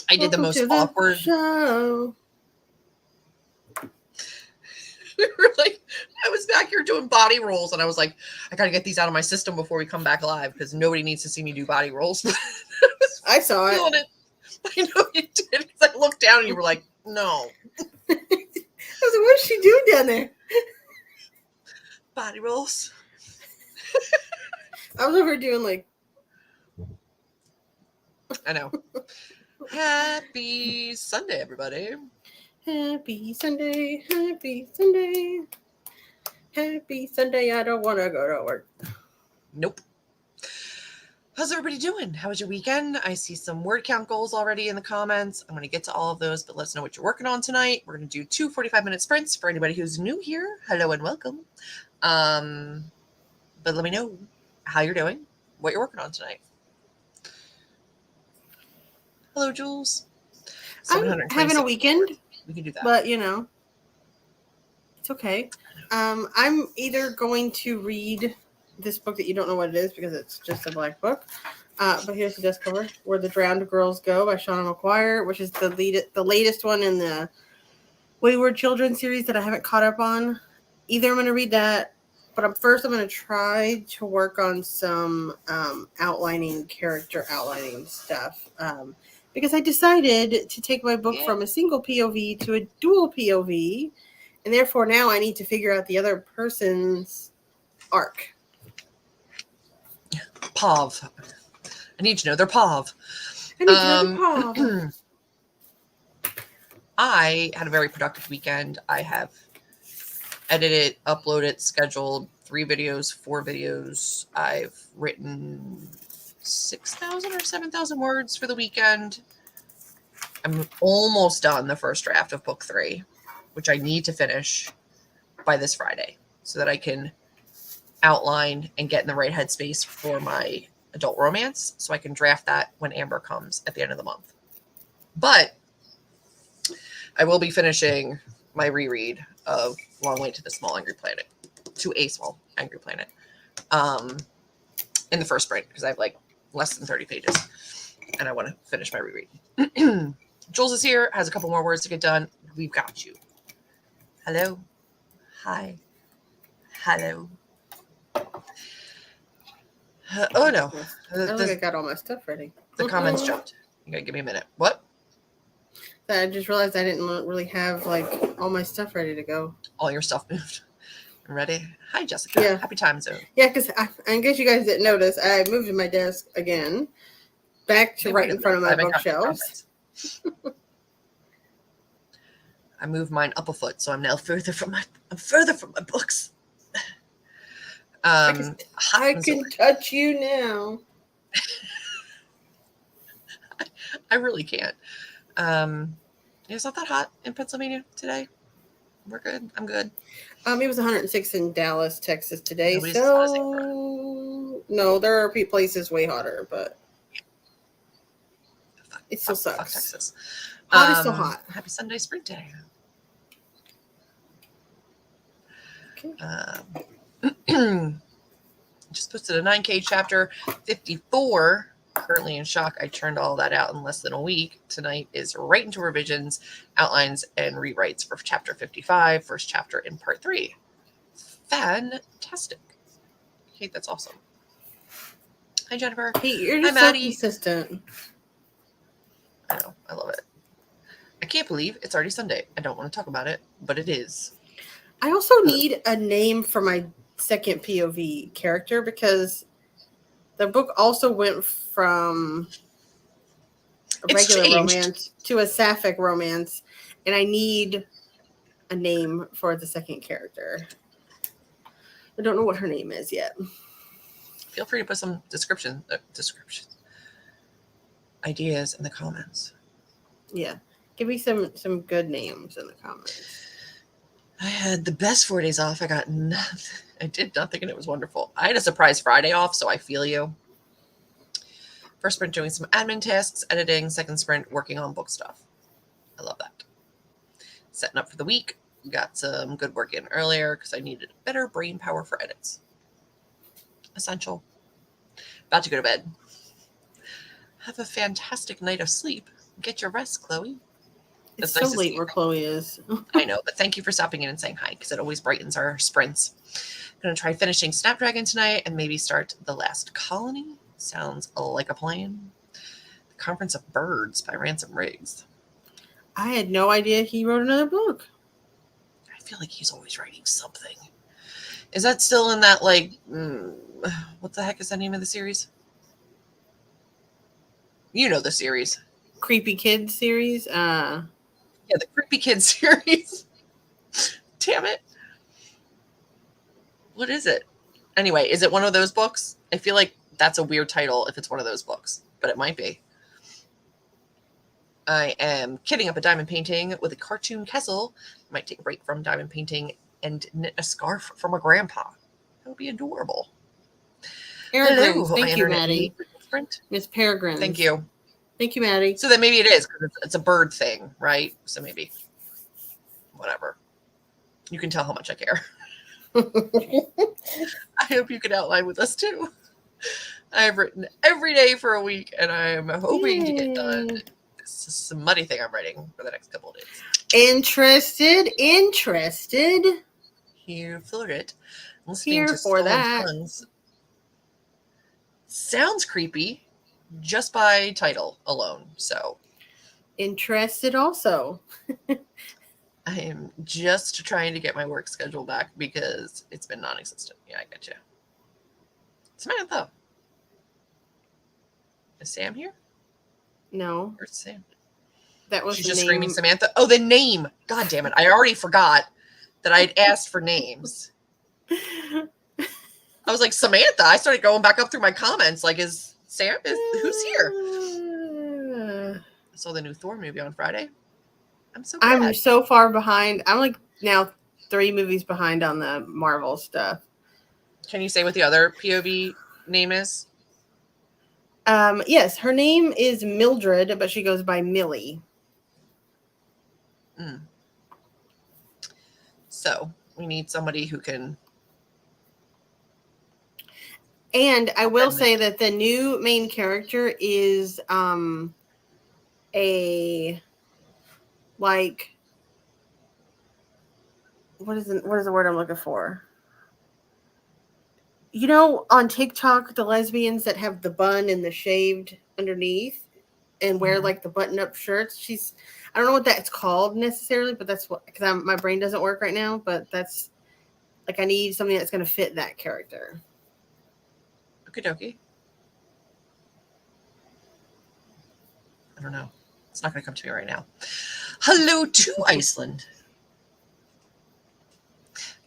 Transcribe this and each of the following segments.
I did the most awkward show. We were like, I was back here doing body rolls, and I was like, I gotta get these out of my system before we come back live because nobody needs to see me do body rolls. I saw it. I know you did because I looked down and you were like, no. I was like, what is she doing down there? Body rolls. I was over doing like. I know. Happy Sunday, everybody. Happy Sunday, happy Sunday. Happy Sunday, I don't want to go to work. Nope. How's everybody doing? How was your weekend? I see some word count goals already in the comments. I'm going to get to all of those, but let us know what you're working on tonight. We're going to do 2 45-minute sprints for anybody who's new here. Hello and welcome. But let me know how you're doing, what you're working on tonight. Hello, Jules. I'm having a weekend. We can do that. But, it's okay. I'm either going to read this book that you don't know what it is because it's just a black book. But here's the desk cover, Where the Drowned Girls Go by Shauna McGuire, which is the latest one in the Wayward Children series that I haven't caught up on. Either I'm going to read that, but first I'm going to try to work on some character outlining stuff. Because I decided to take my book from a single POV to a dual POV, and therefore now I need to figure out the other person's arc. POV. I need to know their POV. I need to know their POV. I had a very productive weekend. I have edited, uploaded, scheduled 3 videos, 4 videos. I've written 6,000 or 7,000 words for the weekend. I'm almost done the first draft of book 3, which I need to finish by this Friday so that I can outline and get in the right headspace for my adult romance so I can draft that when Amber comes at the end of the month. But I will be finishing my reread of Long Way to the Small Angry Planet, to a Small Angry Planet, in the first sprint because I have like less than 30 pages and I want to finish my reread. Jules is here, has a couple more words to get done. We've got you. Hello. Hi. Hello. Oh no. I got all my stuff ready. The comments jumped. You gotta give me a minute. What? I just realized I didn't really have like all my stuff ready to go. All your stuff moved. Ready? Hi, Jessica. Yeah. Happy time zone. Yeah, because in case you guys didn't notice, I moved my desk again back to right in front of my bookshelves. I moved mine up a foot, so I'm now further from my books. I can touch you now. I really can't. It's not that hot in Pennsylvania today. We're good. I'm good. It was 106 in Dallas, Texas today. No, there are places way hotter, but it still sucks. Fuck Texas. Hot is still hot. Happy Sunday, Spring Day. Okay. Just posted a 9K chapter 54. Currently in shock. I turned all that out in less than a week. Tonight is right into revisions, outlines, and rewrites for chapter 55, first chapter in part 3. Fantastic. Kate, that's awesome. Hi, Jennifer. Hey, you're just so consistent. I know. I love it. I can't believe it's already Sunday. I don't want to talk about it, but it is. I also need a name for my second POV character because the book also went from a regular romance to a sapphic romance, and I need a name for the second character. I don't know what her name is yet. Feel free to put some descriptions, ideas in the comments. Yeah. Give me some good names in the comments. I had the best 4 days off. I got nothing. I did nothing, and it was wonderful. I had a surprise Friday off, so I feel you. First sprint doing some admin tasks, editing. Second sprint working on book stuff. I love that. Setting up for the week. Got some good work in earlier because I needed better brain power for edits. Essential. About to go to bed. Have a fantastic night of sleep. Get your rest, Chloe. It's Nice so late where Chloe is. I know, but thank you for stopping in and saying hi because it always brightens our sprints. I'm going to try finishing Snapdragon tonight and maybe start The Last Colony. Sounds like a plan. The Conference of Birds by Ransom Riggs. I had no idea he wrote another book. I feel like he's always writing something. Is that still in that, like, what the heck is the name of the series? You know the series. Creepy Kids series. Yeah, the Creepy Kids series. Damn it. What is it? Anyway, is it one of those books? I feel like that's a weird title if it's one of those books, but it might be. I am kitting up a diamond painting with a cartoon Kessel. Might take a break from diamond painting and knit a scarf from a grandpa. That would be adorable. Peregrines. Thank you, Maddie. Miss Peregrines. Thank you. Thank you, Maddie. So then maybe it is because it's a bird thing, right? So maybe whatever. You can tell how much I care. I hope you can outline with us too. I have written every day for a week, and I am hoping to get done. This is some muddy thing I'm writing for the next couple of days. Interested. Here for it. Listening Here to for that. Tongues sounds creepy just by title alone. So interested also. I am just trying to get my work schedule back because it's been non-existent. Yeah, I get you. Samantha. Is Sam here? No. Where's Sam? That was She's the just name. screaming Samantha. Oh, the name. God damn it. I already forgot that I'd asked for names. I was like, Samantha. I started going back up through my comments. Like, who's here? I saw the new Thor movie on Friday. I'm so glad. I'm so far behind. I'm like now 3 movies behind on the Marvel stuff. Can you say what the other POV name is? Yes, her name is Mildred, but she goes by Millie. So we need somebody who can. And I will say that the new main character is a like what is the word I'm looking for? You know, on TikTok, the lesbians that have the bun and the shaved underneath and wear like the button-up shirts. I don't know what that's called necessarily, but that's what, because my brain doesn't work right now. But that's like I need something that's going to fit that character. Okie dokie. I don't know. It's not going to come to me right now. Hello to Iceland.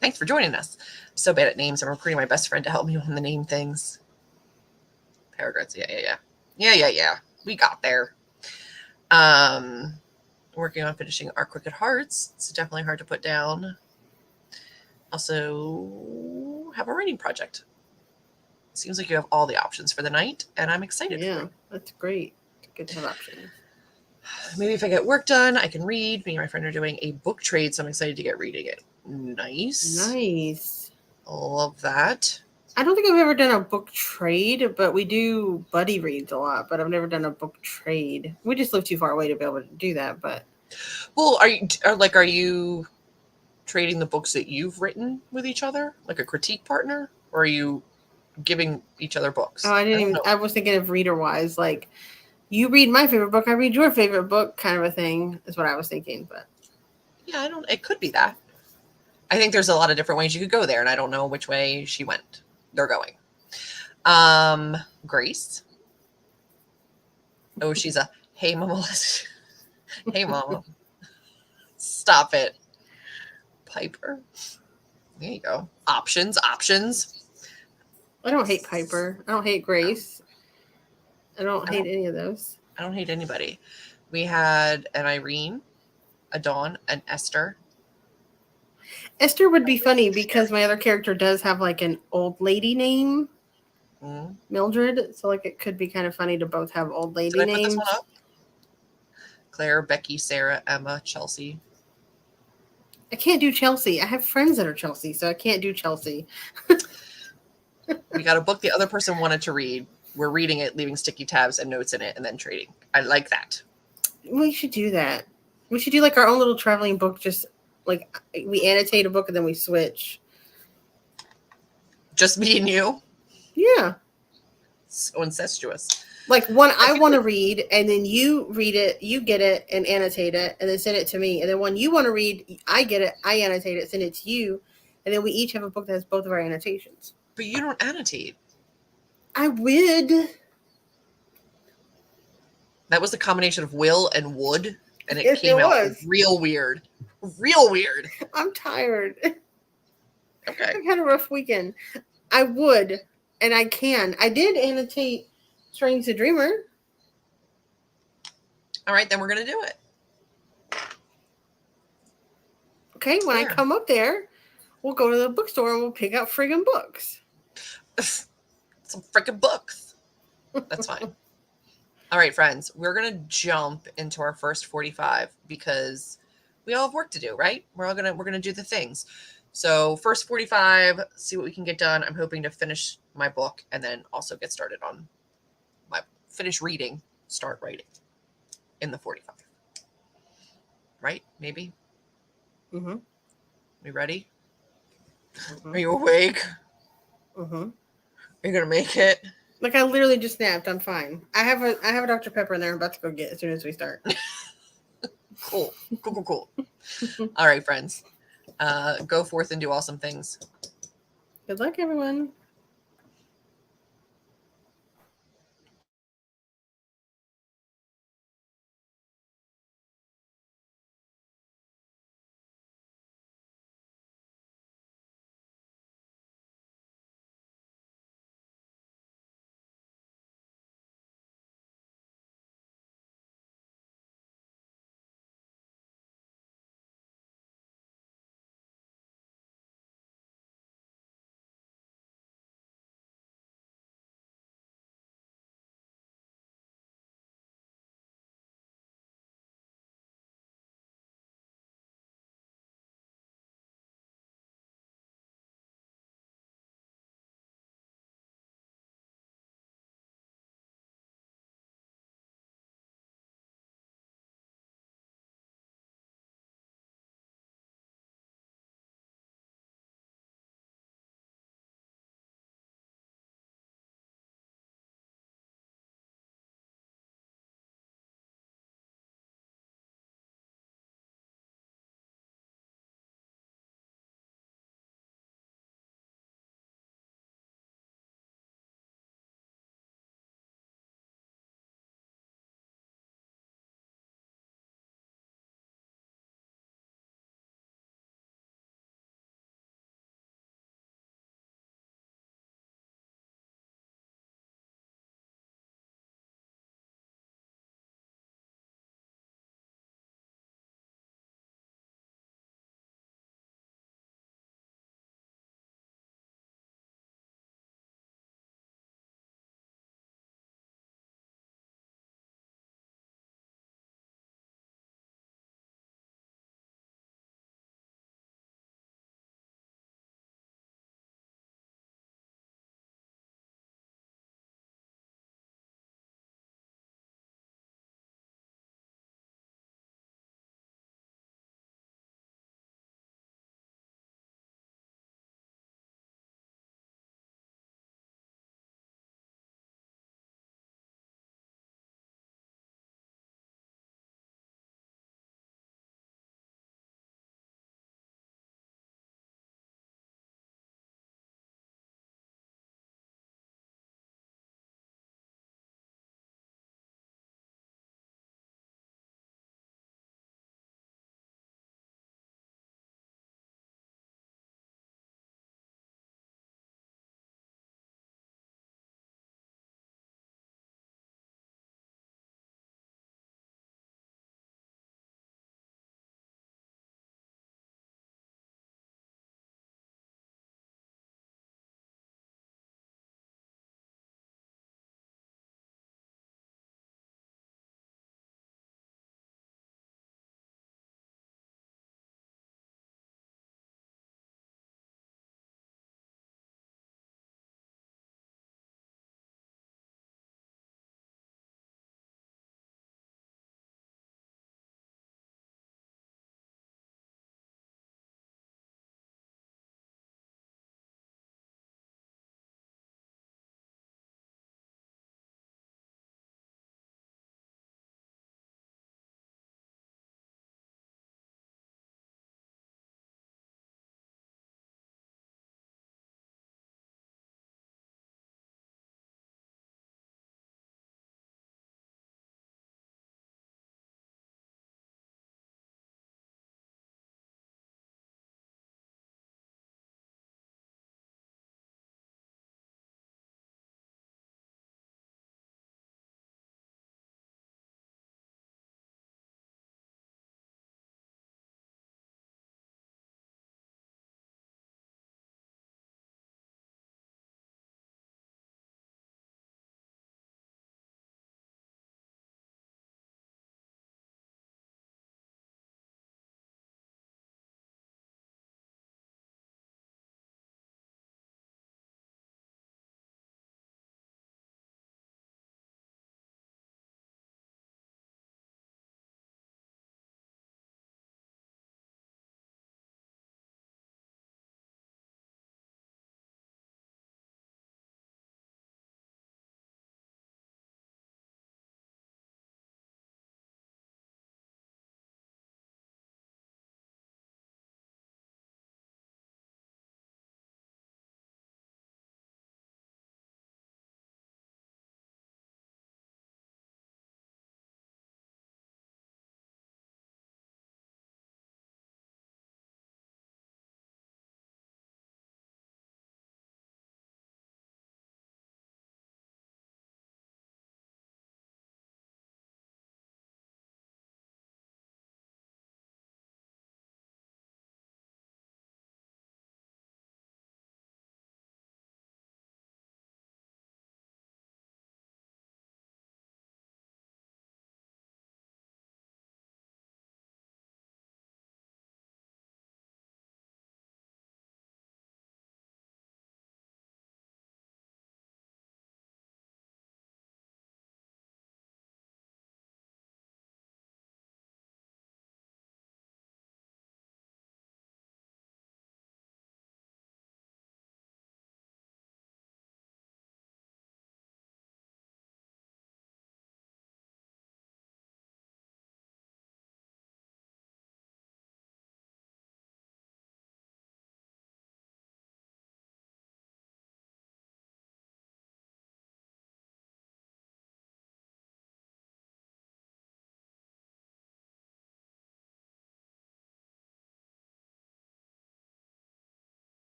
Thanks for joining us. I'm so bad at names. I'm recruiting my best friend to help me on the name things. Paragraphs. Yeah. We got there. Working on finishing Our Crooked Hearts. It's definitely hard to put down. Also have a writing project. Seems like you have all the options for the night, and I'm excited for it. That's great. It's good to have options. Maybe if I get work done, I can read. Me and my friend are doing a book trade, so I'm excited to get reading it. Nice. Love that. I don't think I've ever done a book trade, but we do buddy reads a lot, but I've never done a book trade. We just live too far away to be able to do that, but. Well, are you trading the books that you've written with each other? Like a critique partner? Or are you giving each other books? Oh, I was thinking of reader-wise, like you read my favorite book, I read your favorite book kind of a thing is what I was thinking, but. Yeah, it could be that. I think there's a lot of different ways you could go there, and I don't know which way they're going. Grace. Oh, she's a hey mama. Hey mama. Stop it. Piper. There you go. Options. I don't hate Piper. I don't hate Grace. I don't hate any of those. I don't hate anybody. We had an Irene, a Dawn, an Esther. Esther would be funny because my other character does have like an old lady name, Mildred. So like it could be kind of funny to both have old lady names. Put this one up? Claire, Becky, Sarah, Emma, Chelsea. I can't do Chelsea. I have friends that are Chelsea, so I can't do Chelsea. We got a book the other person wanted to read. We're reading it, leaving sticky tabs and notes in it, and then trading. I like that. We should do that. We should do like our own little traveling book. Just like we annotate a book and then we switch. Just me and you. Yeah. So incestuous. Like one I want to like... read, and then you read it, you get it, and annotate it, and then send it to me. And then when you want to read, I get it, I annotate it, send it to you, and then we each have a book that has both of our annotations. But you don't annotate. I would. That was a combination of will and would, and it came out real weird. Real weird. I'm tired. Okay. I've had a rough weekend. I would, and I can. I did annotate Strange the Dreamer. All right, then we're going to do it. Okay, when I come up there, we'll go to the bookstore and we'll pick out friggin' books. Some freaking books. That's fine. All right, friends, we're going to jump into our first 45 because we all have work to do, right? We're going to do the things. So first 45, see what we can get done. I'm hoping to finish my book and then also get started on my finish reading, start writing in the 45. Right? Maybe? Mm-hmm. We ready? Mm-hmm. Are you awake? Mm-hmm. Are you going to make it? Like I literally just snapped. I'm fine. I have a Dr. Pepper in there. I'm about to go get as soon as we start. Cool. All right, friends. Go forth and do awesome things. Good luck, everyone.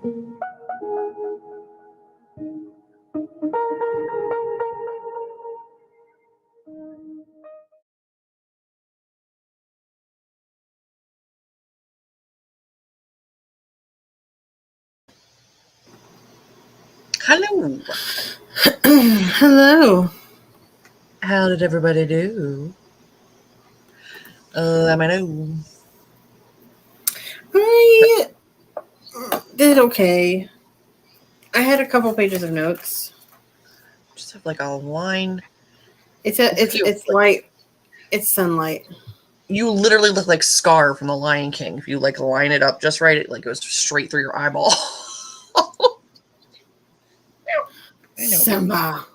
Hello. Hello. How did everybody do? I know. I did okay. I had a couple pages of notes. Just have like a line. It's light. It's sunlight. You literally look like Scar from The Lion King. If you like line it up just right, it like goes straight through your eyeball. I know. Simba.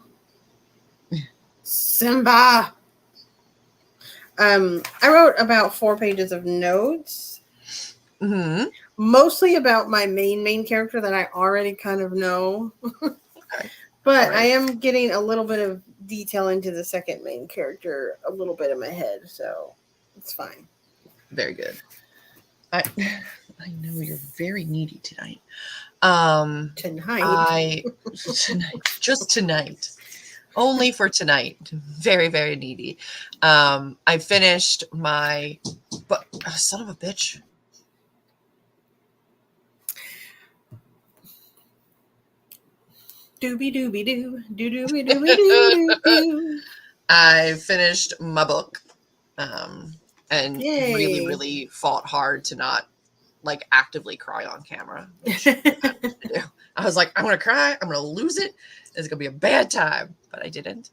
Simba. I wrote about 4 pages of notes. Mm-hmm. Mostly about my main character that I already kind of know. Okay. But Right. I am getting a little bit of detail into the second main character a little bit in my head, so it's fine. Very good. I know you're very needy tonight. Tonight. Just tonight. Only for tonight. Very, very needy. I finished my son of a bitch. Doobie doobie doo. Doobie doobie doo doo. I finished my book. And Yay. really fought hard to not like actively cry on camera. Which I managed to do. I was like, I'm gonna cry, I'm gonna lose it. It's gonna be a bad time, but I didn't.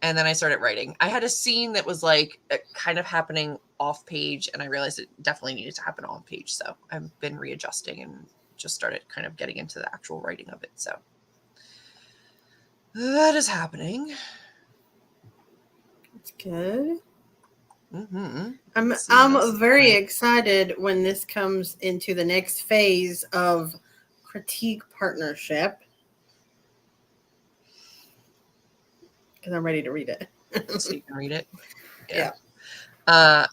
And then I started writing. I had a scene that was like kind of happening off page, and I realized it definitely needed to happen on page. So I've been readjusting and just started kind of getting into the actual writing of it. So that is happening. That's good. Mm-hmm. I'm very excited when this comes into the next phase of critique partnership. Because I'm ready to read it. So you can read it. Yeah.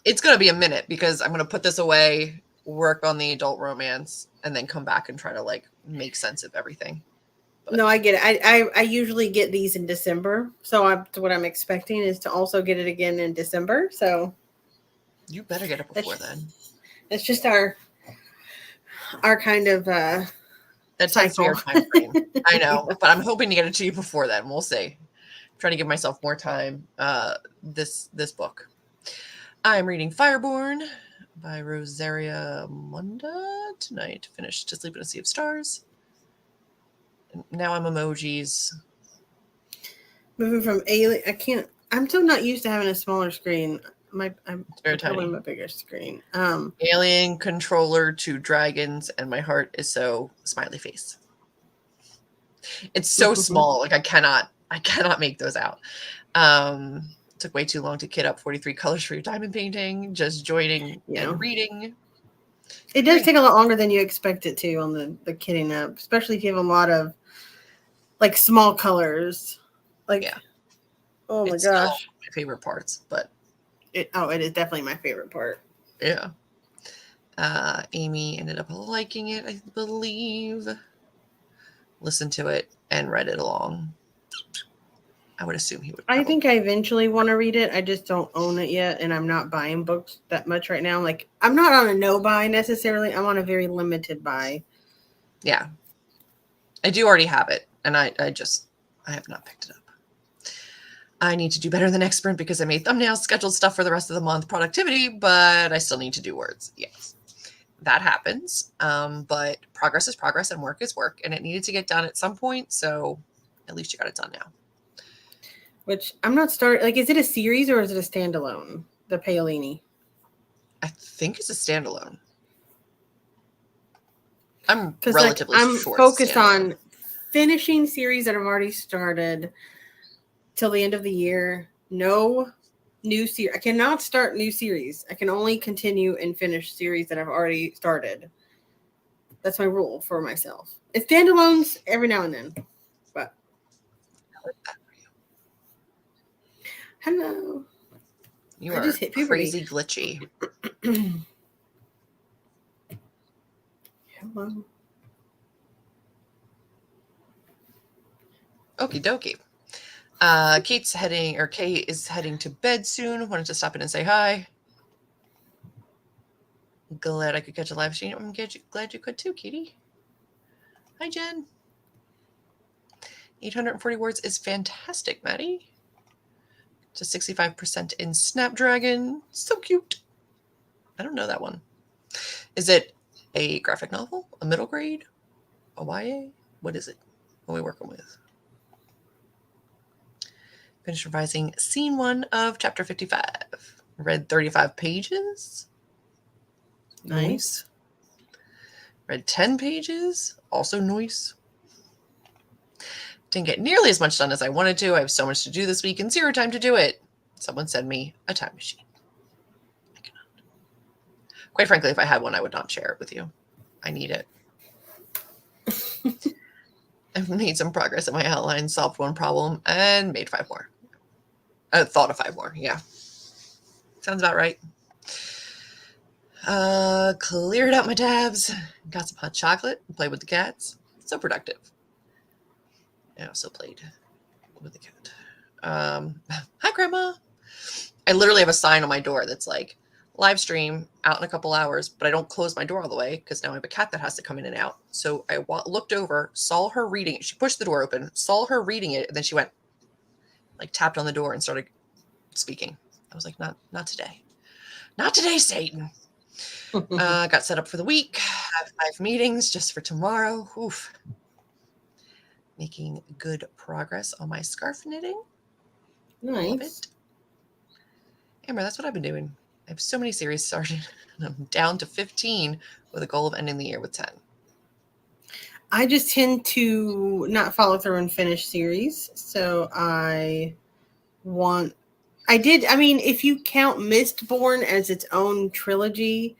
It's going to be a minute because I'm going to put this away, work on the adult romance, and then come back and try to like make sense of everything. But no, I get it. I usually get these in December. So what I'm expecting is to also get it again in December. So you better get it before then. It's just our kind of that tends to be our time frame. I know, but I'm hoping to get it to you before then. We'll see. Trying to give myself more time. This book. I'm reading Fireborn by Rosaria Munda tonight. Finished To Sleep in a Sea of Stars. And now I'm emojis. Moving from Alien. I'm still not used to having a smaller screen. I'm very tiny. My bigger screen. Alien controller to dragons, and my heart is so smiley face. It's so small. Like I cannot make those out. Took way too long to kit up 43 colors for your diamond painting. Just joining and reading. It does take a lot longer than you expect it to on the kitting up, especially if you have a lot of like small colors. Like, yeah. Oh my gosh, still my favorite parts, but it is definitely my favorite part. Yeah. Amy ended up liking it, I believe. Listened to it and read it along. I would assume he would. I think I eventually want to read it. I just don't own it yet, and I'm not buying books that much right now. Like, I'm not on a no buy necessarily. I'm on a very limited buy. Yeah. I do already have it, and I have not picked it up. I need to do better in the next sprint because I made thumbnails, scheduled stuff for the rest of the month, productivity, but I still need to do words. Yes, that happens. But progress is progress and work is work, and it needed to get done at some point. So at least you got it done now. Which I'm not starting. Like, is it a series or is it a standalone? The Paolini. I think it's a standalone. I'm relatively I'm sure focused on finishing series that I've already started till the end of the year. No new series. I cannot start new series. I can only continue and finish series that I've already started. That's my rule for myself. It's standalones every now and then, but hello. You are just hit crazy glitchy. Hello. Okie dokie. Kay is heading to bed soon. Wanted to stop in and say hi. Glad I could catch a live stream. I'm glad you could too, Katie. Hi, Jen. 840 words is fantastic, Maddie. To 65% in Snapdragon. So cute. I don't know that one. Is it a graphic novel? A middle grade? A YA? What is it? What are we working with? Finished revising scene 1 of chapter 55. Read 35 pages. Nice. Read 10 pages. Also nice. Didn't get nearly as much done as I wanted to. I have so much to do this week and zero time to do it. Someone send me a time machine. I cannot. Quite frankly, if I had one, I would not share it with you. I need it. I've made some progress in my outline, solved one problem, and made 5 more. Thought of 5 more, yeah. Sounds about right. Cleared out my tabs, got some hot chocolate, played with the cats. So productive. I also played with the cat. Hi, Grandma. I literally have a sign on my door that's like, live stream out in a couple hours, but I don't close my door all the way because now I have a cat that has to come in and out. So I looked over, saw her reading it. She pushed the door open, saw her reading it, and then she went, like, tapped on the door and started speaking. I was like, not today. Not today, Satan. Got set up for the week. Have 5 meetings just for tomorrow. Oof. Making good progress on my scarf knitting. Nice. Love it. Amber, that's what I've been doing. I have so many series started, and I'm down to 15 with a goal of ending the year with 10. I just tend to not follow through and finish series. So I mean, if you count Mistborn as its own trilogy,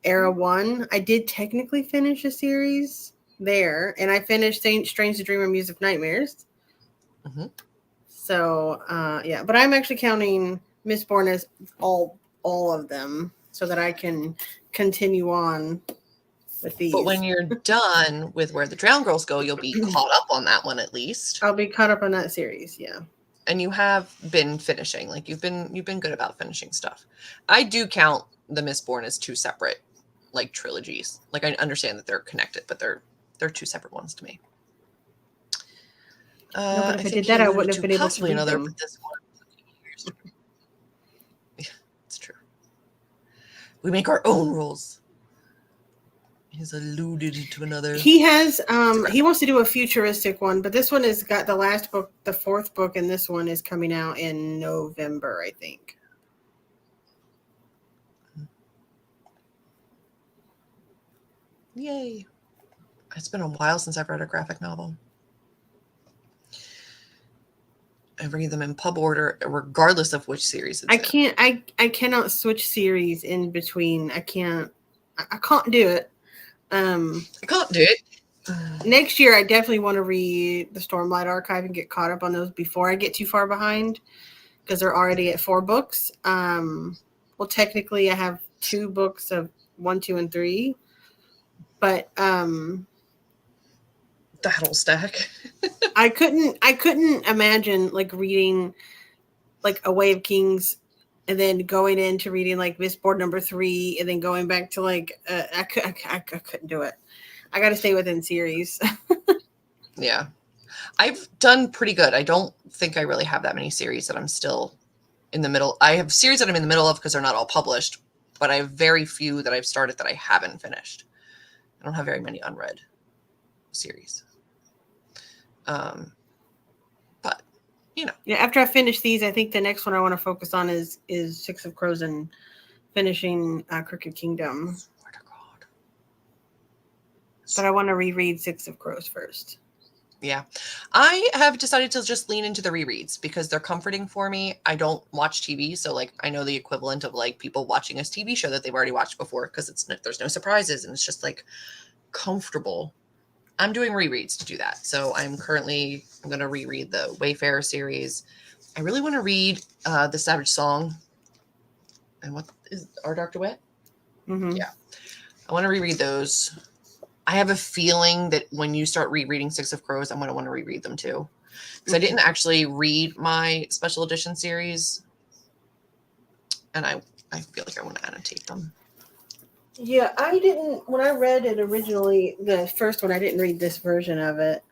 Era 1, I did technically finish a series there, and I finished Strange to Dream of Music Nightmares. Mm-hmm. So, yeah, but I'm actually counting Mistborn as all of them so that I can continue on with these. But when you're done with Where the Drowned Girls Go, you'll be caught up on that one at least. I'll be caught up on that series, yeah. And you have been finishing. Like you've been good about finishing stuff. I do count the Mistborn as 2 separate, like, trilogies. Like, I understand that they're connected, but they're 2 separate ones to me. No, but if I did that, I wouldn't have been able to read another, them. But this one. Yeah, it's true. We make our own rules. He's alluded to another. He has he wants to do a futuristic one, but this one has got the last book, the 4th book, and this one is coming out in November, I think. Yay. It's been a while since I've read a graphic novel. I read them in pub order, regardless of which series it's in. I cannot switch series in between. I can't do it. I can't do it. Next year, I definitely want to read the Stormlight Archive and get caught up on those before I get too far behind, because they're already at 4 books. Well, technically, I have 2 books of 1, 2, and 3, but that'll stack. I couldn't imagine like reading like A Way of Kings and then going into reading like Mistborn number 3 and then going back to like I couldn't do it. I got to stay within series. Yeah. I've done pretty good. I don't think I really have that many series that I'm still in the middle. I have series that I'm in the middle of because they're not all published, but I have very few that I've started that I haven't finished. I don't have very many unread series. But you know, yeah. After I finish these, I think the next one I want to focus on is 6 of Crows and finishing Crooked Kingdom. Swear to God. But I want to reread 6 of Crows first. Yeah, I have decided to just lean into the rereads because they're comforting for me. I don't watch TV, so like I know the equivalent of like people watching a TV show that they've already watched before because there's no surprises and it's just like comfortable. I'm doing rereads to do that. So I'm going to reread the Wayfarer series. I really want to read The Savage Song. And what is Our Dark Duet? Mm-hmm. Yeah. I want to reread those. I have a feeling that when you start rereading Six of Crows, I'm going to want to reread them too. Because I didn't actually read my special edition series. And I feel like I want to annotate them. Yeah, I didn't. When I read it originally, the first one, I didn't read this version of it.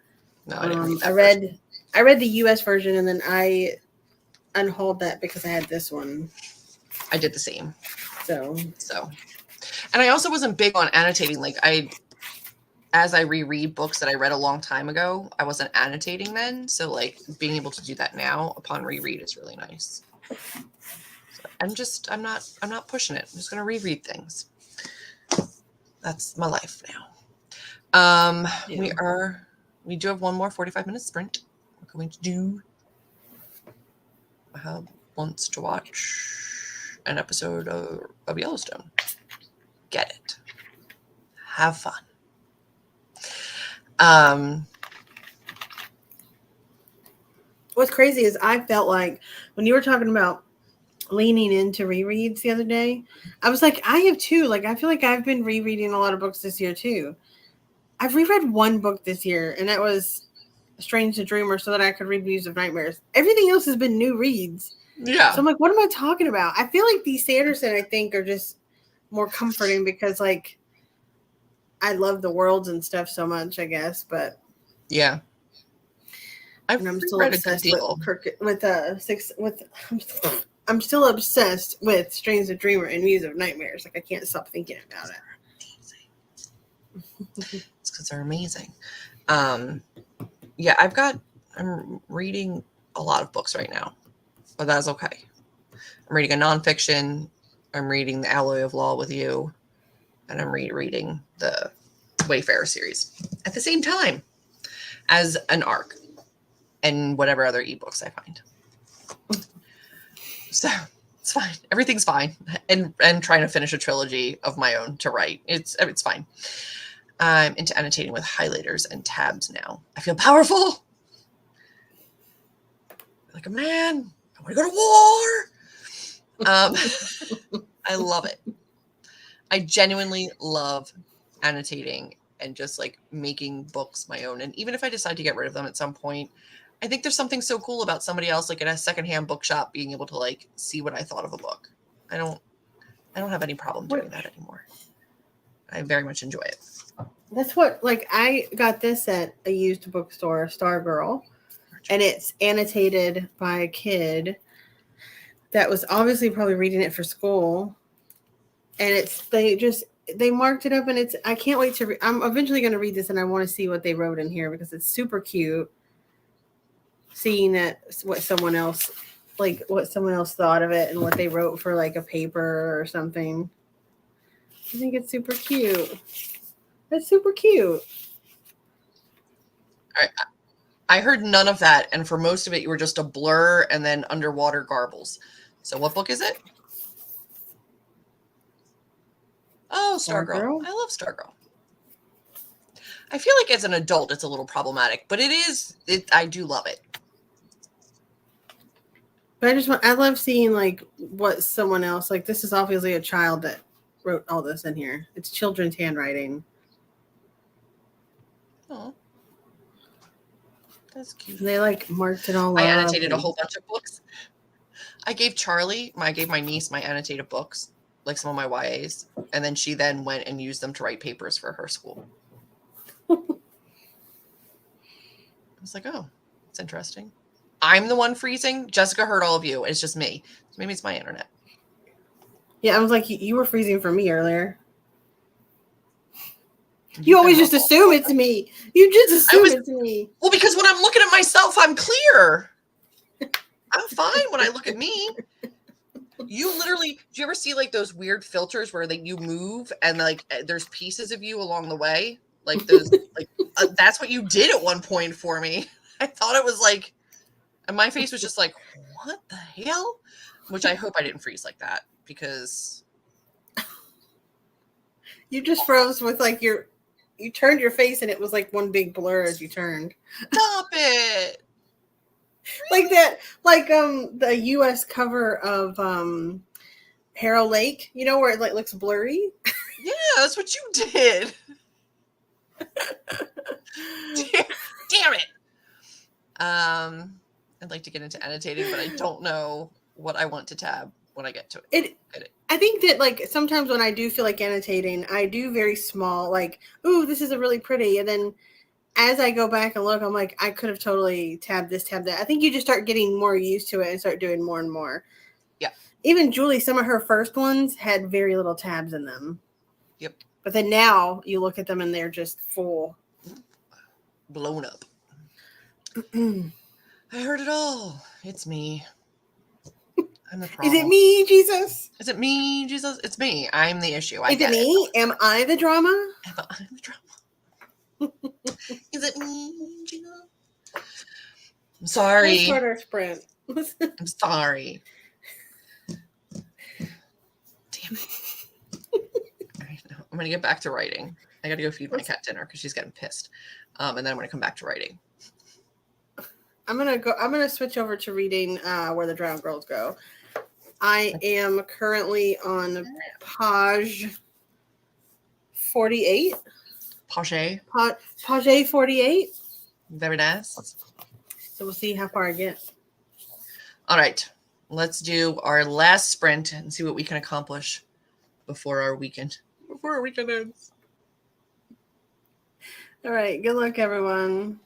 No, I didn't read that version. I read the U.S. version, and then I unhauled that because I had this one. I did the same. So, and I also wasn't big on annotating. Like as I reread books that I read a long time ago, I wasn't annotating then. So like being able to do that now upon reread is really nice. So I'm not pushing it. I'm just going to reread things. That's my life now. Yeah. We do have one more 45-minute sprint. We're going to do wants to watch an episode of Yellowstone. Get it. Have fun. What's crazy is I felt like when you were talking about leaning into rereads the other day, I was like, I have too. Like, I feel like I've been rereading a lot of books this year too. I've reread one book this year, and that was Strange the Dreamer, so that I could read Muse of Nightmares. Everything else has been new reads. Yeah. So I'm like, what am I talking about? I feel like these Sanderson, I think, are just more comforting because, like, I love the worlds and stuff so much, I guess. But yeah, I'm still obsessed I'm still obsessed with Strange the Dreamer and Muse of Nightmares. Like, I can't stop thinking about it. It's because they're amazing. Yeah, I'm reading a lot of books right now, but that's okay. I'm reading a nonfiction. I'm reading The Alloy of Law with You, and I'm rereading the Wayfarer series at the same time as an arc and whatever other ebooks I find. So it's fine. Everything's fine. And trying to finish a trilogy of my own to write. It's fine. I'm into annotating with highlighters and tabs now. I feel powerful. Like a man. I want to go to war. I love it. I genuinely love annotating and just like making books my own. And even if I decide to get rid of them at some point, I think there's something so cool about somebody else, like in a secondhand bookshop, being able to like see what I thought of a book. I don't have any problem doing that anymore. I very much enjoy it. That's what, like, I got this at a used bookstore, Stargirl, and it's annotated by a kid that was obviously probably reading it for school. And they marked it up, and I can't wait to I'm eventually going to read this, and I want to see what they wrote in here because it's super cute. Seeing that what someone else thought of it and what they wrote for like a paper or something. I think it's super cute. That's super cute. All right. I heard none of that, and for most of it, you were just a blur and then underwater garbles. So what book is it? Oh, Stargirl. I love Stargirl. I feel like as an adult, it's a little problematic, but I do love it. But I love seeing like what someone else, like this is obviously a child that wrote all this in here. It's children's handwriting. Oh, that's cute. They like marked it all up. I annotated a whole bunch of books. I gave my niece my annotated books, like some of my YAs, and then she then went and used them to write papers for her school. I was like, oh, that's interesting. I'm the one freezing. Jessica heard all of you. It's just me. So maybe it's my internet. Yeah, I was like, you were freezing for me earlier. You always just assume it's me. You just assume it's me. Well, because when I'm looking at myself, I'm clear. I'm fine when I look at me. You literally, do you ever see like those weird filters where you move and like there's pieces of you along the way? Like those, that's what you did at one point for me. I thought it was like, and my face was just like, what the hell? Which I hope I didn't freeze like that because. You just froze with like you turned your face and it was like one big blur as you turned. Stop it. Like that, like the US cover of Harrow Lake, you know, where it like looks blurry. Yeah, that's what you did. Damn it. I'd like to get into annotating, but I don't know what I want to tab when I get to it. I think that like sometimes when I do feel like annotating, I do very small, like, ooh, this is a really pretty. And then as I go back and look, I'm like, I could have totally tabbed this, tabbed that. I think you just start getting more used to it and start doing more and more. Yeah. Even Julie, some of her first ones had very little tabs in them. Yep. But then now you look at them and they're just full. Blown up. I heard it all. It's me. I'm the problem. Is it me, Jesus? Is it me, Jesus? It's me. I'm the issue. Is it me? Am I the drama? Am I the drama? Is it me, Jesus? I'm sorry. Let's start our sprint. I'm sorry. Damn it. Right, no, I'm gonna get back to writing. I gotta go feed my cat dinner because she's getting pissed. And then I'm gonna come back to writing. I'm gonna switch over to reading Where the Drowned Girls Go. I am currently on page 48. Page. Page 48. Very nice. So we'll see how far I get. All right. Let's do our last sprint and see what we can accomplish before our weekend. Before our weekend ends. All right. Good luck, everyone.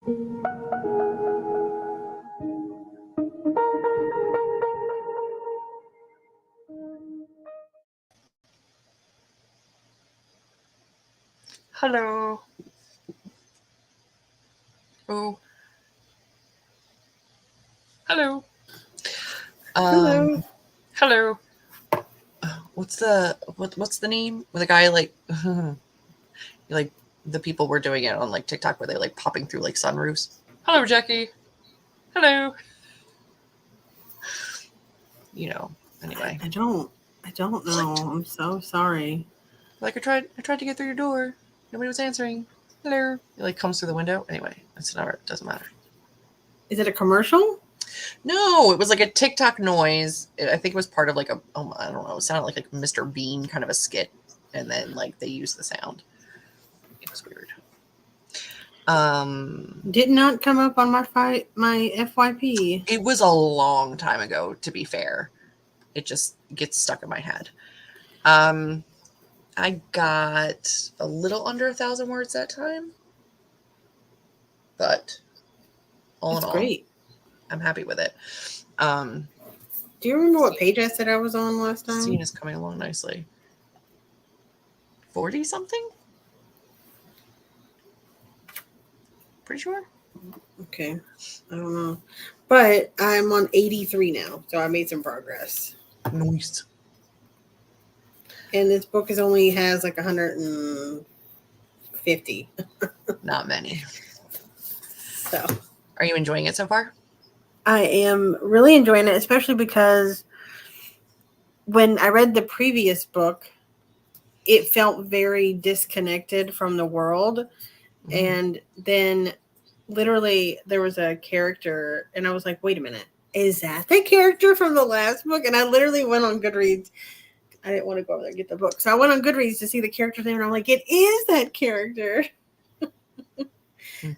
Hello. Oh. Hello. Hello. Hello. What's the name? With the guy like like the people were doing it on like TikTok where they like popping through like sunroofs. Hello, Jackie. Hello. You know. Anyway. I don't know. I'm so sorry. Like I tried to get through your door. Nobody was answering. Hello. It like comes through the window. Anyway, it's not. It doesn't matter. Is it a commercial? No, it was like a TikTok noise. I think it was part of like I don't know. It sounded like Mr. Bean kind of a skit, and then like they used the sound. It was weird. Did not come up on my FYP. It was a long time ago, to be fair. It just gets stuck in my head. I got a little under 1,000 words that time, but all in all, Great. I'm happy with it. Do you remember what page I said I was on last time? Scene is coming along nicely. 40 something? Pretty sure. Okay. I don't know. But I'm on 83 now, so I made some progress. Nice. And this book only has like 150. Not many. So. Are you enjoying it so far? I am really enjoying it, especially because when I read the previous book, it felt very disconnected from the world. Mm-hmm. And then literally there was a character and I was like, wait a minute, is that the character from the last book? And I literally went on Goodreads. I didn't want to go over there and get the book. So I went on Goodreads to see the character's name and I'm like, it is that character. I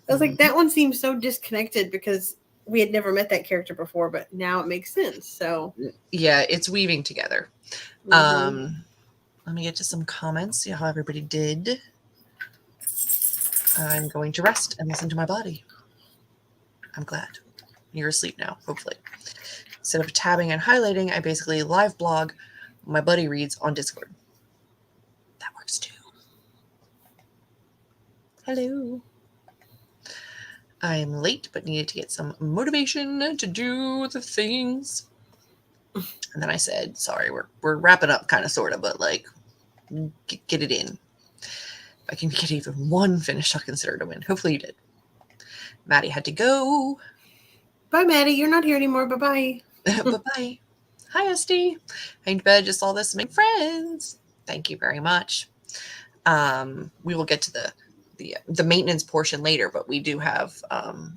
was like, that one seems so disconnected because we had never met that character before, but now it makes sense. So yeah, it's weaving together. Mm-hmm. Let me get to some comments, see how everybody did. I'm going to rest and listen to my body. I'm glad. You're asleep now, hopefully. Instead of tabbing and highlighting, I basically live blog my buddy reads on Discord. That works too. Hello. I am late, but needed to get some motivation to do the things. And then I said, sorry, we're wrapping up kind of, sort of, but like, get it in. If I can get even one finish, I'll consider it a win. Hopefully you did. Maddie had to go. Bye, Maddie. You're not here anymore. Bye-bye. Bye-bye. Hi, Esty. Heading to bed, just all this to make friends. Thank you very much. We will get to the maintenance portion later, but we do have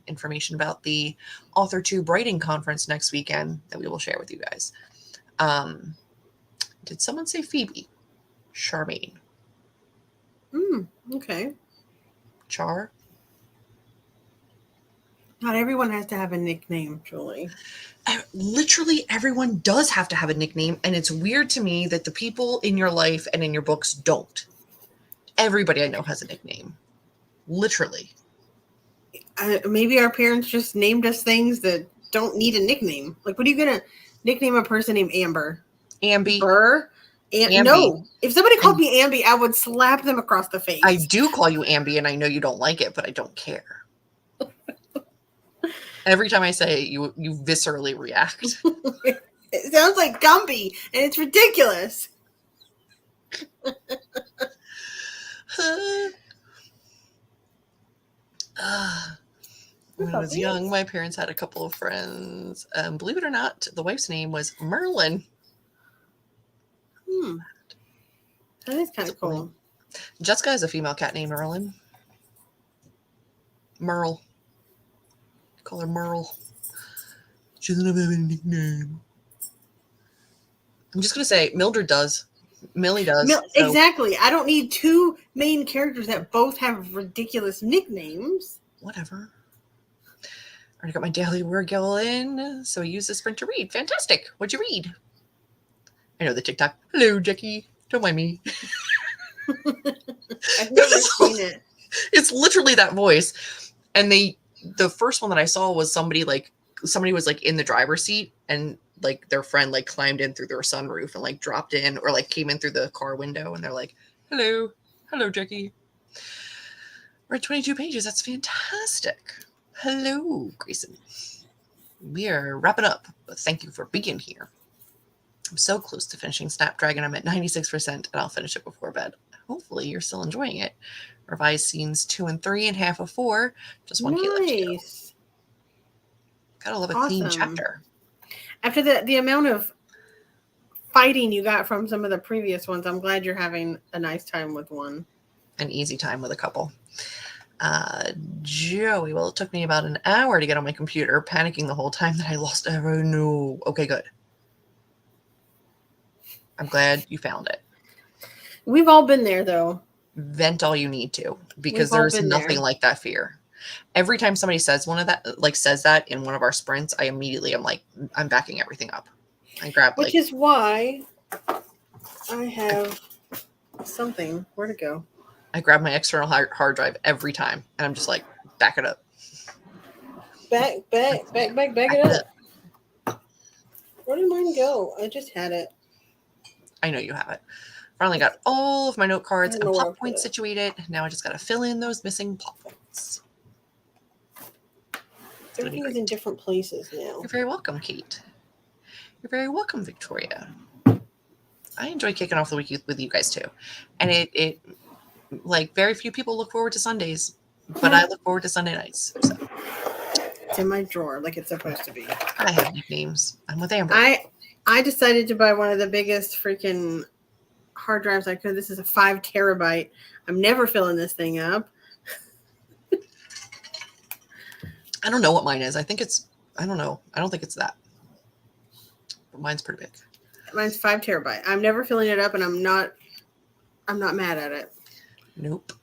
information about the Author Tube Writing Conference next weekend that we will share with you guys. Did someone say Phoebe? Charmaine. Okay. Char? Not everyone has to have a nickname, Julie. Literally everyone does have to have a nickname, and it's weird to me that the people in your life and in your books don't. Everybody I know has a nickname. Literally. Maybe our parents just named us things that don't need a nickname. Like, what are you going to nickname a person named Amber? Amby. Burr? Amby. No. If somebody called me Amby, I would slap them across the face. I do call you Amby, and I know you don't like it, but I don't care. Every time I say it, you viscerally react. It sounds like Gumby, and it's ridiculous. When I was young, my parents had a couple of friends. Believe it or not, the wife's name was Merlin. That is kind of cool. Jessica has a female cat named Merlin. Merle. Call her Merle. She doesn't have a nickname. I'm just going to say, Mildred does. Millie does. Exactly. I don't need two main characters that both have ridiculous nicknames. Whatever. Already got my daily word goal in, so I use the sprint to read. Fantastic. What'd you read? I know the TikTok. Hello, Jackie. Don't mind me. I've never seen it. It's literally that voice. And they the first one that I saw was somebody was like in the driver's seat and like their friend like climbed in through their sunroof and like dropped in or like came in through the car window and they're like, hello, Jackie. We're at 22 pages. That's fantastic. Hello, Grayson. We are wrapping up, but thank you for being here. I'm so close to finishing Snapdragon. I'm at 96% and I'll finish it before bed. Hopefully you're still enjoying it. Revised scenes 2 and 3 and half of 4. Just one key left to go. Gotta love a clean chapter. After the amount of fighting you got from some of the previous ones, I'm glad you're having a nice time with one. An easy time with a couple. Joey, well, it took me about an hour to get on my computer, panicking the whole time that I lost every no. Okay, good. I'm glad you found it. We've all been there, though. Vent all you need to, because there's nothing like that fear. Every time somebody says says that in one of our sprints, I'm backing everything up. I grab which is why I have something. Where to go? I grab my external hard drive every time, and I'm just like, back it up. Back it up. Where did mine go? I just had it. I know you have it. Finally got all of my note cards and plot points situated. Now I just got to fill in those missing plot points. Everything is in different places now. You're very welcome, Kate. You're very welcome, Victoria. I enjoy kicking off the week with you guys too. And it like very few people look forward to Sundays, but I look forward to Sunday nights. So. It's in my drawer like it's supposed to be. I have nicknames. I'm with Amber. I decided to buy one of the biggest freaking hard drives I could. This is a 5 terabyte. I'm never filling this thing up. I don't know what mine is. I don't know. I don't think it's that. But mine's pretty big. Mine's 5 terabyte. I'm never filling it up and I'm not mad at it. Nope.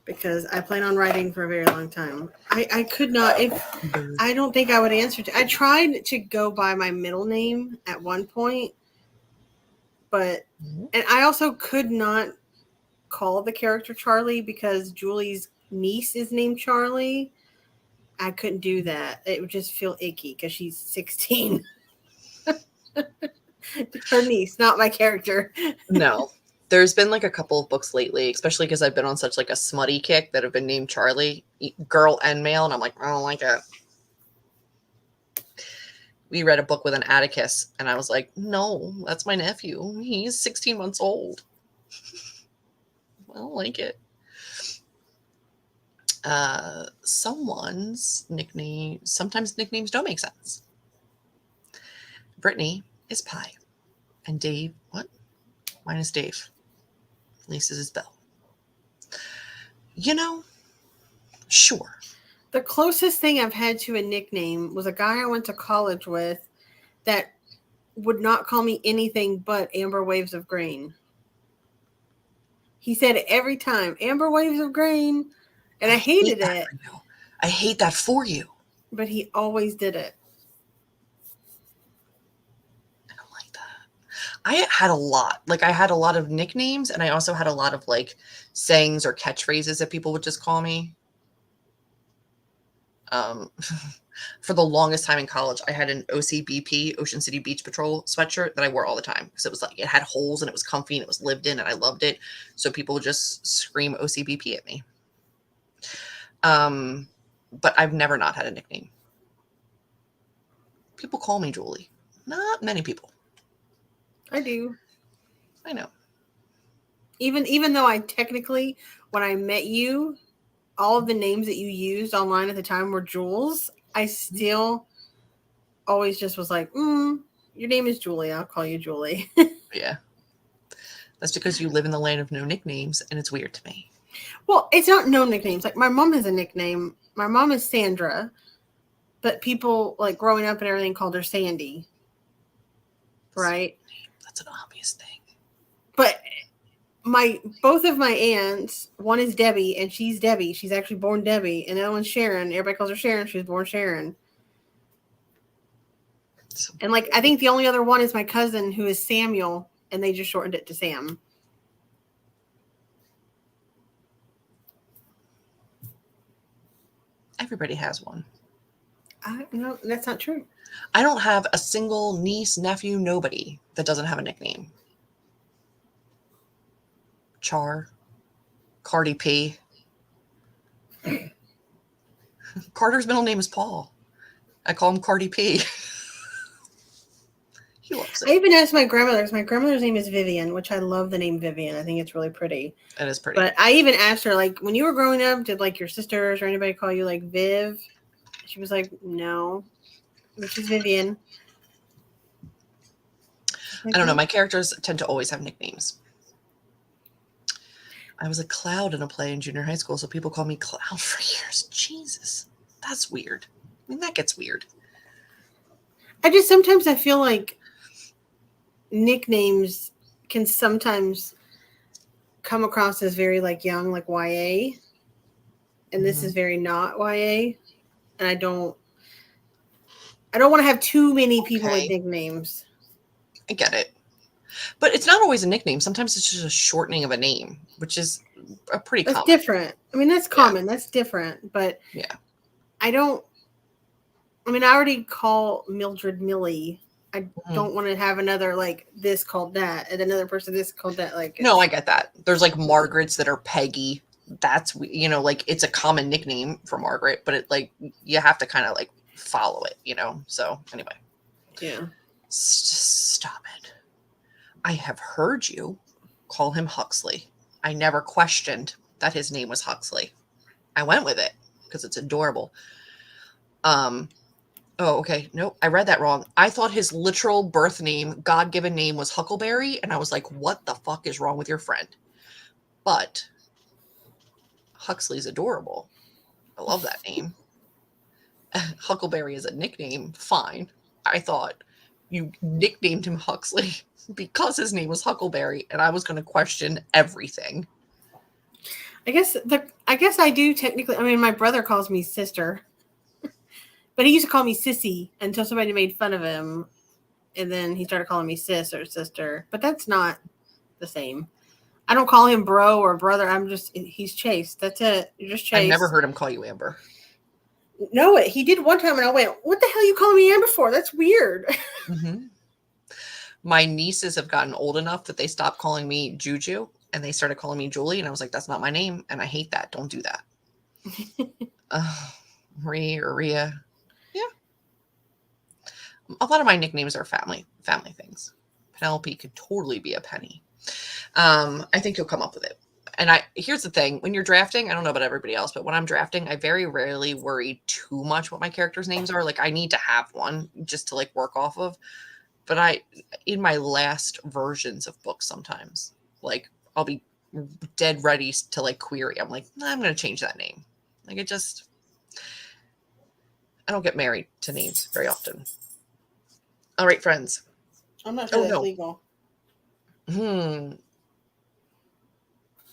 Because I plan on writing for a very long time. I could not, I don't think I would answer to. I tried to go by my middle name at one point, and I also could not call the character Charlie because Julie's niece is named Charlie. I couldn't do that. It would just feel icky because she's 16. Her niece, not my character. No. There's been like a couple of books lately, especially because I've been on such like a smutty kick that have been named Charlie, girl and male, and I'm like, I don't like it. We read a book with an Atticus, and I was like, no, that's my nephew. He's 16 months old. I don't like it. Someone's nickname, sometimes nicknames don't make sense. Brittany is Pie, and Dave, what? Mine is Dave. Lisa's is Belle. Sure. The closest thing I've had to a nickname was a guy I went to college with that would not call me anything but Amber Waves of Grain. He said it every time, Amber Waves of Grain, and I hated it. I hate that for you. But he always did it. I had a lot. Like, I had a lot of nicknames, and I also had a lot of, like, sayings or catchphrases that people would just call me. For the longest time in college, I had an OCBP, Ocean City Beach Patrol sweatshirt that I wore all the time. Because it was like, it had holes, and it was comfy, and it was lived in, and I loved it. So people would just scream OCBP at me. But I've never not had a nickname. People call me Julie. Not many people. I do. I know. Even though I technically, when I met you, all of the names that you used online at the time were Jules, I still always just was like, your name is Julie. I'll call you Julie. Yeah. That's because you live in the land of no nicknames, and it's weird to me. Well, it's not no nicknames. Like, my mom has a nickname. My mom is Sandra, but people, like, growing up and everything called her Sandy. Right? That's an obvious thing. But both of my aunts, one is Debbie, and she's Debbie. She's actually born Debbie. And the other one's Sharon. Everybody calls her Sharon. She was born Sharon. And, like, I think the only other one is my cousin, who is Samuel, and they just shortened it to Sam. Everybody has one. No, that's not true. I don't have a single niece, nephew, nobody that doesn't have a nickname. Char, Cardi P. Carter's middle name is Paul. I call him Cardi P. He loves I it. even asked my grandmother, because my grandmother's name is Vivian, which I love the name Vivian. I think it's really pretty. It is pretty. But I even asked her, like, when you were growing up, did like your sisters or anybody call you like Viv? She was like, no, which is Vivian. I don't know. My characters tend to always have nicknames. I was a cloud in a play in junior high school, so people call me Cloud for years. Jesus, that's weird. I mean, that gets weird. Sometimes I feel like nicknames can sometimes come across as very like young, like YA, and this is very not YA, and I don't want to have too many people with nicknames. I get it. But it's not always a nickname. Sometimes it's just a shortening of a name, which is a pretty That's common. different. I mean, that's common. Yeah. That's different. But yeah, I already call Mildred Millie. I don't want to have another like this called that, and another person this called that. Like, no, I get that. There's like Margarets that are Peggy. That's, you know, like it's a common nickname for Margaret, but it like you have to kind of like follow it, you know. So anyway, yeah, stop it. I have heard you call him Huxley. I never questioned that his name was Huxley. I went with it because it's adorable. Oh, okay. Nope. I read that wrong. I thought his literal birth name, God-given name, was Huckleberry. And I was like, what the fuck is wrong with your friend? But Huxley's adorable. I love that name. Huckleberry is a nickname. Fine. I thought you nicknamed him Huxley because his name was Huckleberry, and I was going to question everything. I guess I do technically. I mean, my brother calls me sister. But he used to call me Sissy until somebody made fun of him. And then he started calling me sis or sister. But that's not the same. I don't call him bro or brother. He's Chase. That's it. You're just Chase. I never heard him call you Amber. No, he did one time and I went, what the hell are you calling me Amber for? That's weird. Mm-hmm. My nieces have gotten old enough that they stopped calling me Juju and they started calling me Julie. And I was like, that's not my name. And I hate that. Don't do that. Marie or Rhea. A lot of my nicknames are family things. Penelope could totally be a Penny. I think you'll come up with it. And here's the thing. When you're drafting, I don't know about everybody else, but when I'm drafting, I very rarely worry too much what my characters' names are. Like, I need to have one just to like work off of. But in my last versions of books, sometimes like I'll be dead ready to like query. I'm like, I'm going to change that name. Like, I don't get married to names very often. All right, friends. I'm not sure that's legal.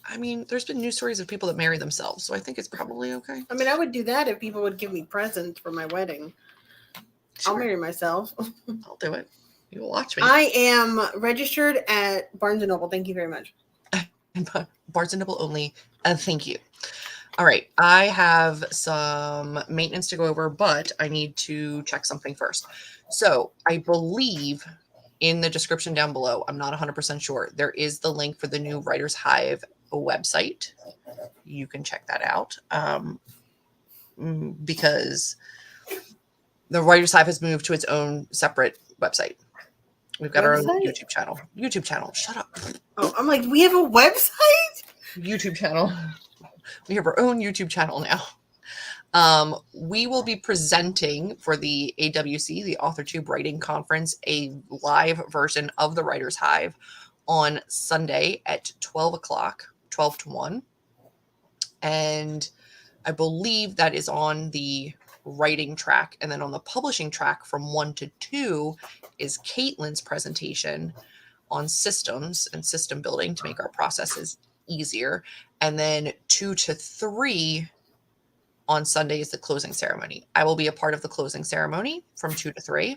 I mean, there's been news stories of people that marry themselves, so I think it's probably okay. I mean, I would do that if people would give me presents for my wedding. Sure. I'll marry myself. I'll do it. You will watch me. I am registered at Barnes & Noble. Thank you very much. Barnes & Noble only. Thank you. All right. I have some maintenance to go over, but I need to check something first. So I believe in the description down below, I'm not 100% sure, there is the link for the new Writers Hive website. You can check that out because the Writers Hive has moved to its own separate website. We've got our own YouTube channel. YouTube channel. Shut up. Oh, I'm like, we have a website? YouTube channel. We have our own YouTube channel now. We will be presenting for the AWC, the AuthorTube Writing Conference, a live version of the Writers Hive on Sunday at 12 o'clock, 12 to 1. And I believe that is on the writing track. And then on the publishing track from 1 to 2 is Caitlin's presentation on systems and system building to make our processes easier. And then 2 to 3 on Sunday is the closing ceremony. I will be a part of the closing ceremony from 2 to 3,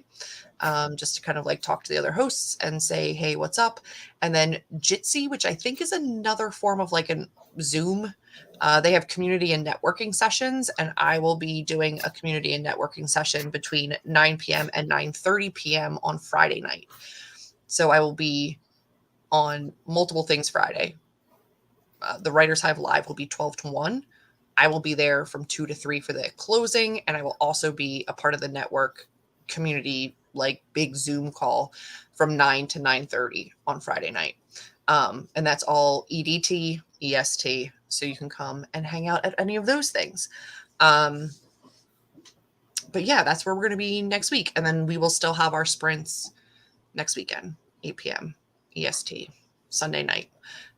just to kind of like talk to the other hosts and say, hey, what's up? And then Jitsi, which I think is another form of like an Zoom. They have community and networking sessions, and I will be doing a community and networking session between 9 p.m. and 9:30 p.m. on Friday night. So I will be on multiple things Friday. The Writers Hive Live will be 12 to 1. I will be there from 2 to 3 for the closing, and I will also be a part of the network community, like big Zoom call from 9 to 9:30 on Friday night. And that's all EDT, EST, so you can come and hang out at any of those things. But yeah, that's where we're going to be next week. And then we will still have our sprints next weekend, 8 p.m. EST, Sunday night.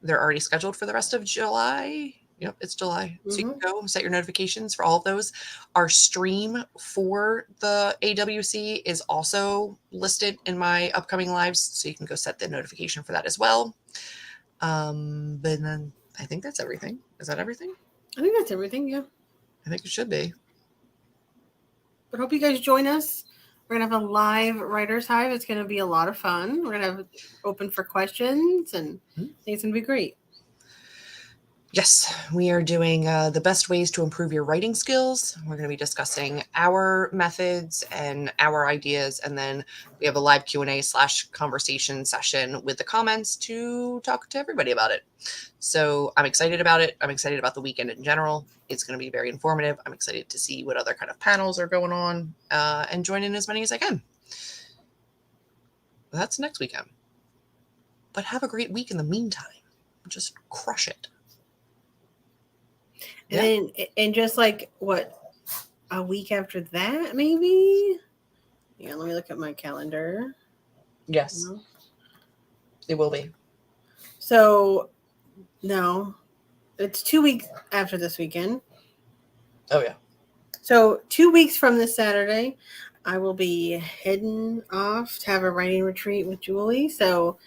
They're already scheduled for the rest of July. Yep, it's July. So you can go set your notifications for all of those. Our stream for the AWC is also listed in my upcoming lives, so you can go set the notification for that as well. But then I think that's everything. Is that everything? I think that's everything, yeah. I think it should be. But hope you guys join us. We're going to have a live Writers Hive. It's going to be a lot of fun. We're going to have it open for questions, and I think it's going to be great. Yes, we are doing the best ways to improve your writing skills. We're going to be discussing our methods and our ideas, and then we have a live Q&A/conversation session with the comments to talk to everybody about it. So I'm excited about it. I'm excited about the weekend in general. It's going to be very informative. I'm excited to see what other kind of panels are going on and join in as many as I can. That's next weekend. But have a great week in the meantime. Just crush it. And then, and just like what, a week after that, maybe? Yeah, let me look at my calendar. Yes, it will be. So, no, it's 2 weeks after this weekend. Oh, yeah. So 2 weeks from this Saturday, I will be heading off to have a writing retreat with Julie. So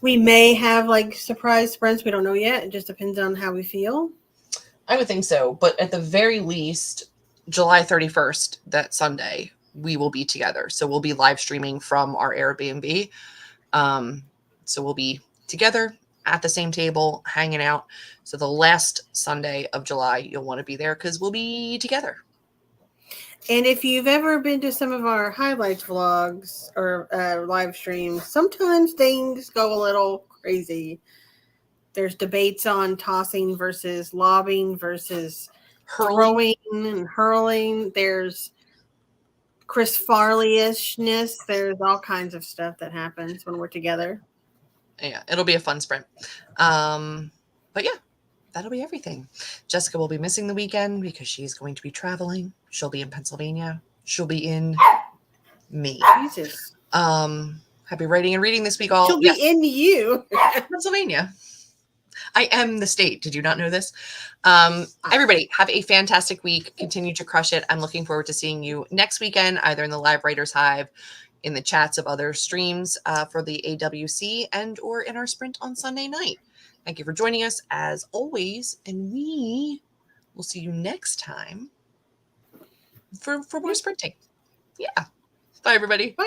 we may have like surprise sprints. We don't know yet. It just depends on how we feel. I would think so. But at the very least, July 31st, that Sunday, we will be together. So we'll be live streaming from our Airbnb. So we'll be together at the same table, hanging out. So the last Sunday of July, you'll want to be there because we'll be together. And if you've ever been to some of our highlights vlogs or live streams, sometimes things go a little crazy. There's debates on tossing versus lobbing versus throwing and hurling. There's Chris Farley-ishness. There's all kinds of stuff that happens when we're together. Yeah, it'll be a fun sprint. But yeah, that'll be everything. Jessica will be missing the weekend because she's going to be traveling. She'll be in Pennsylvania. She'll be in me. Jesus. Happy writing and reading this week, all. She'll be in you. Pennsylvania. I am the state. Did you not know this? Everybody, have a fantastic week. Continue to crush it. I'm looking forward to seeing you next weekend, either in the Live Writers Hive, in the chats of other streams for the AWC, and or in our sprint on Sunday night. Thank you for joining us, as always, and we will see you next time for more sprinting. Yeah. Bye, everybody. Bye.